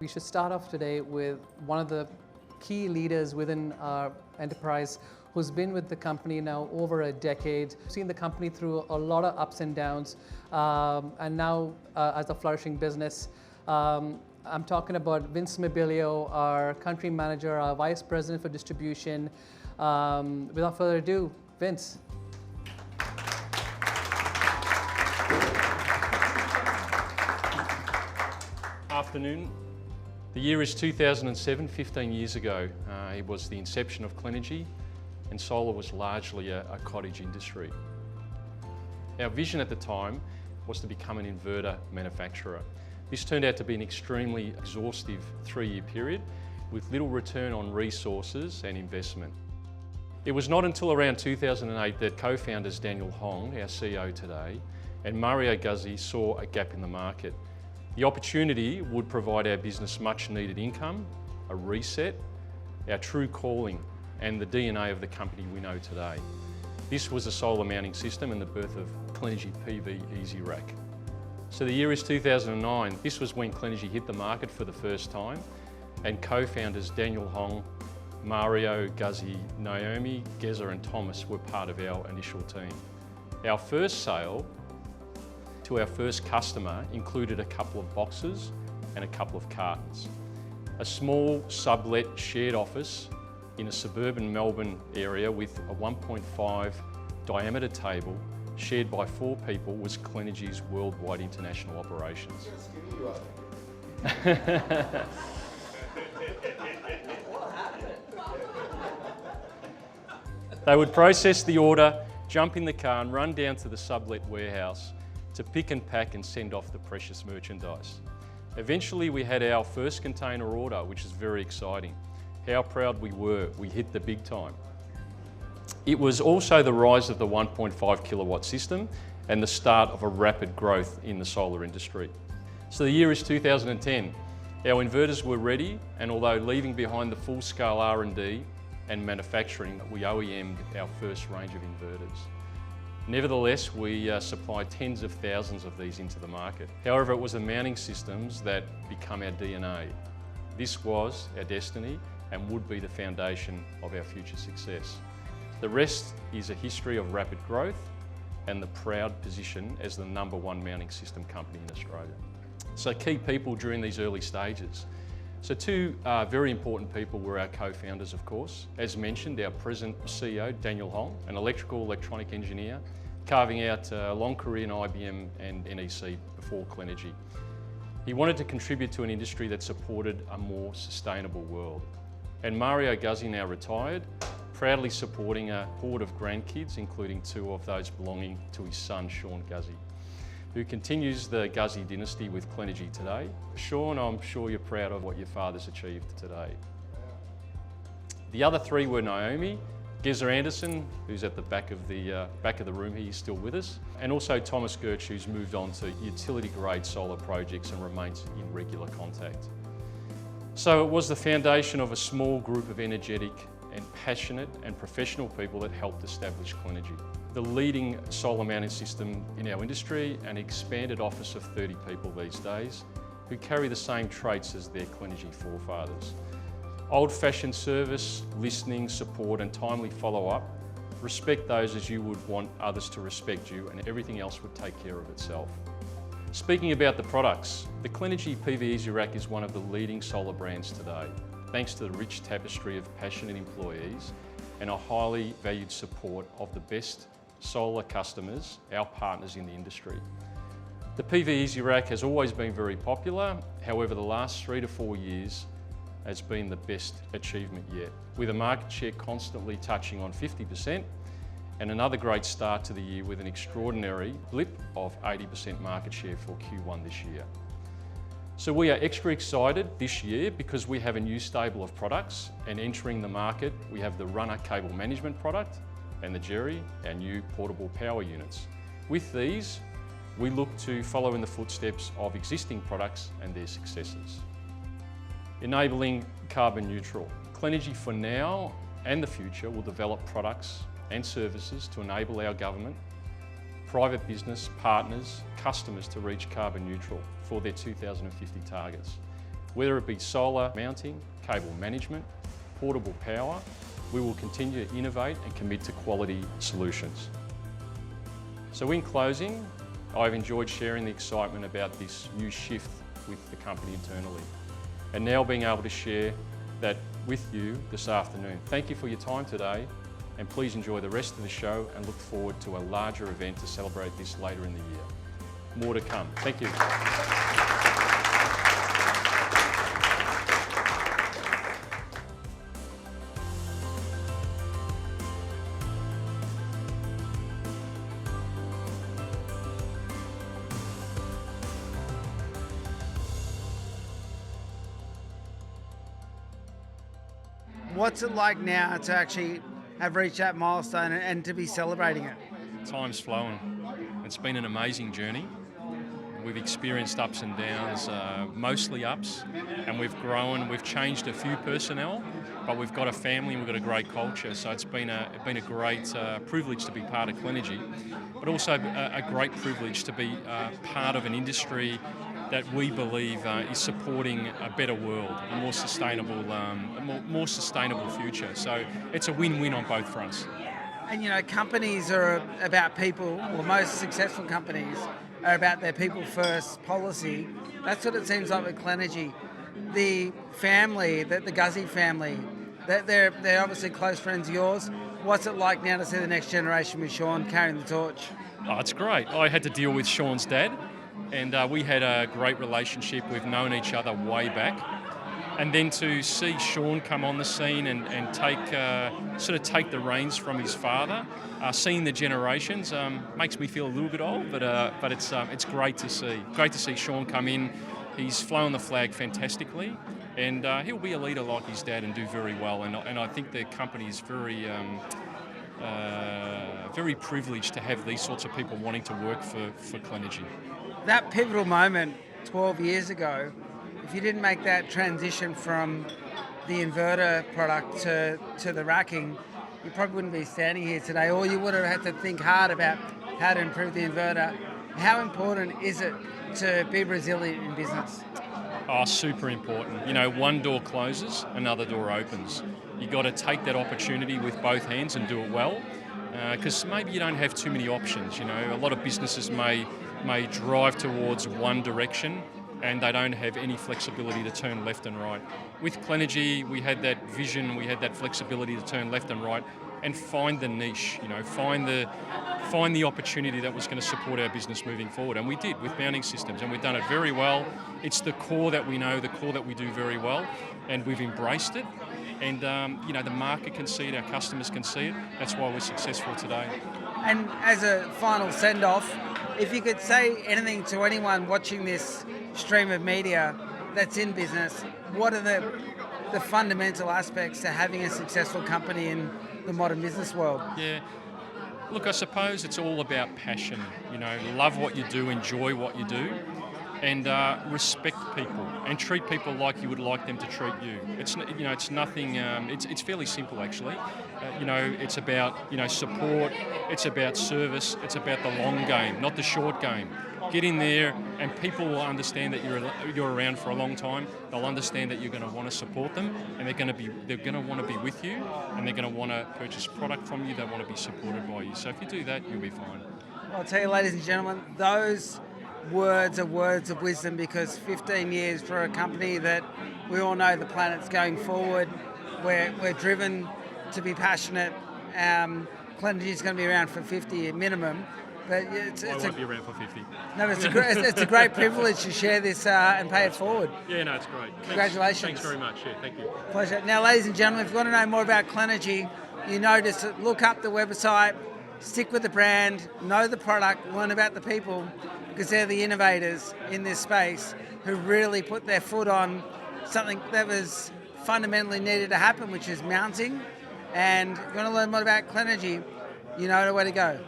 We should start off today with one of the key leaders within our enterprise who's been with the company now over a decade, seen the company through a lot of ups and downs, and now as a flourishing business. I'm talking about Vince Mobilio, our country manager, our vice president for distribution. Without further ado, Vince. Afternoon. The year is 2007, 15 years ago. It was the inception of Clenergy, and solar was largely a cottage industry. Our vision at the time was to become an inverter manufacturer. This turned out to be an extremely exhaustive 3-year period with little return on resources and investment. It was not until around 2008 that co-founders Daniel Hong, our CEO today, and Mario Guzzi saw a gap in the market. The opportunity would provide our business much needed income, a reset, our true calling, and the DNA of the company we know today. This was a solar mounting system and the birth of Clenergy PV EasyRack. So the year is 2009. This was when Clenergy hit the market for the first time, and co-founders Daniel Hong, Mario Guzzi, Naomi, Geza and Thomas were part of our initial team. Our first sale to our first customer included a couple of boxes and a couple of cartons. A small sublet shared office in a suburban Melbourne area with a 1.5 diameter table shared by 4 people was Clenergy's worldwide international operations. They would process the order, jump in the car and run down to the sublet warehouse to pick and pack and send off the precious merchandise. Eventually we had our first container order, which is very exciting. How proud we were, we hit the big time. It was also the rise of the 1.5 kilowatt system and the start of a rapid growth in the solar industry. So the year is 2010. Our inverters were ready, and although leaving behind the full-scale R&D and manufacturing, we OEM'd our first range of inverters. Nevertheless, we supplied tens of thousands of these into the market. However, it was the mounting systems that become our DNA. This was our destiny and would be the foundation of our future success. The rest is a history of rapid growth and the proud position as the #1 mounting system company in Australia. So key people during these early stages. So 2 very important people were our co-founders, of course. As mentioned, our present CEO, Daniel Hong, an electronic engineer, carving out a long career in IBM and NEC before Clenergy. He wanted to contribute to an industry that supported a more sustainable world. And Mario Guzzi, now retired, proudly supporting a horde of grandkids, including 2 of those belonging to his son, Sean Guzzi, who continues the Guzzi dynasty with Clenergy today. Sean, I'm sure you're proud of what your father's achieved today. The other 3 were Naomi, Geza Anderson, who's at the back of the room, he's still with us, and also Thomas Gertsch, who's moved on to utility-grade solar projects and remains in regular contact. So it was the foundation of a small group of energetic and passionate and professional people that helped establish Clenergy, the leading solar mounting system in our industry, an expanded office of 30 people these days who carry the same traits as their Clenergy forefathers. Old-fashioned service, listening, support and timely follow-up. Respect those as you would want others to respect you, and everything else would take care of itself. Speaking about the products, the Clenergy PV EasyRack is one of the leading solar brands today, thanks to the rich tapestry of passionate employees and a highly valued support of the best solar customers, our partners in the industry. The PV EasyRack has always been very popular, however the last 3 to 4 years has been the best achievement yet, with a market share constantly touching on 50% and another great start to the year with an extraordinary blip of 80% market share for Q1 this year. So we are extra excited this year because we have a new stable of products, and entering the market we have the Runner cable management product and the Jerry, our new portable power units. With these, we look to follow in the footsteps of existing products and their successes. Enabling carbon neutral. Clenergy for now and the future will develop products and services to enable our government, private business, partners, customers to reach carbon neutral for their 2050 targets. Whether it be solar mounting, cable management, portable power, we will continue to innovate and commit to quality solutions. So in closing, I've enjoyed sharing the excitement about this new shift with the company internally, and now being able to share that with you this afternoon. Thank you for your time today, and please enjoy the rest of the show and look forward to a larger event to celebrate this later in the year. More to come. Thank you. What's it like now to actually have reached that milestone and to be celebrating it? Time's flown. It's been an amazing journey. We've experienced ups and downs, mostly ups, and we've grown. We've changed a few personnel, but we've got a family and we've got a great culture. So it's been a great privilege to be part of Clenergy, but also a great privilege to be part of an industry that we believe is supporting a better world, a more sustainable future. So it's a win-win on both fronts. And you know, companies are about people, or most successful companies are about their people first policy. That's what it seems like with Clenergy. The family, the Guzzi family, they're obviously close friends of yours. What's it like now to see the next generation with Sean carrying the torch? Oh, it's great. I had to deal with Sean's dad, and we had a great relationship. We've known each other way back. And then to see Sean come on the scene and take the reins from his father, seeing the generations makes me feel a little bit old, but it's great to see. Great to see Sean come in. He's flown the flag fantastically, and he'll be a leader like his dad and do very well. And I think the company is very privileged to have these sorts of people wanting to work for Clenergy. That pivotal moment 12 years ago, if you didn't make that transition from the inverter product to the racking, you probably wouldn't be standing here today, or you would have had to think hard about how to improve the inverter. How important is it to be resilient in business? Oh, super important. You know, one door closes, another door opens. You've got to take that opportunity with both hands and do it well, because maybe you don't have too many options. You know, a lot of businesses may drive towards one direction, and they don't have any flexibility to turn left and right. With Clenergy, we had that vision, we had that flexibility to turn left and right and find the niche, you know, find the opportunity that was going to support our business moving forward. And we did with mounting systems, and we've done it very well. It's the core that we know, the core that we do very well, and we've embraced it. And, you know, the market can see it, our customers can see it. That's why we're successful today. And as a final send-off, if you could say anything to anyone watching this stream of media that's in business, what are the fundamental aspects to having a successful company in the modern business world? Yeah, look, I suppose it's all about passion. You know, love what you do, enjoy what you do, and respect people and treat people like you would like them to treat you. It's, you know, it's nothing. It's fairly simple actually. You know, it's about, you know, support. It's about service. It's about the long game, not the short game. Get in there, and people will understand that you're around for a long time. They'll understand that you're going to want to support them, and they're going to want to be with you, and they're going to want to purchase product from you. They want to be supported by you. So if you do that, you'll be fine. Well, I'll tell you, ladies and gentlemen, those words are words of wisdom, because 15 years for a company that we all know the planet's going forward. We're driven to be passionate. Clenergy is going to be around for 50 minimum. But I won't be around for 50. No, it's a great privilege to share this and pay it forward. Yeah, no, it's great. Congratulations. Thanks very much. Yeah, thank you. Pleasure. Now, ladies and gentlemen, if you want to know more about Clenergy, you know, just look up the website, stick with the brand, know the product, learn about the people, because they're the innovators in this space who really put their foot on something that was fundamentally needed to happen, which is mounting. And if you want to learn more about Clenergy, you know where to go.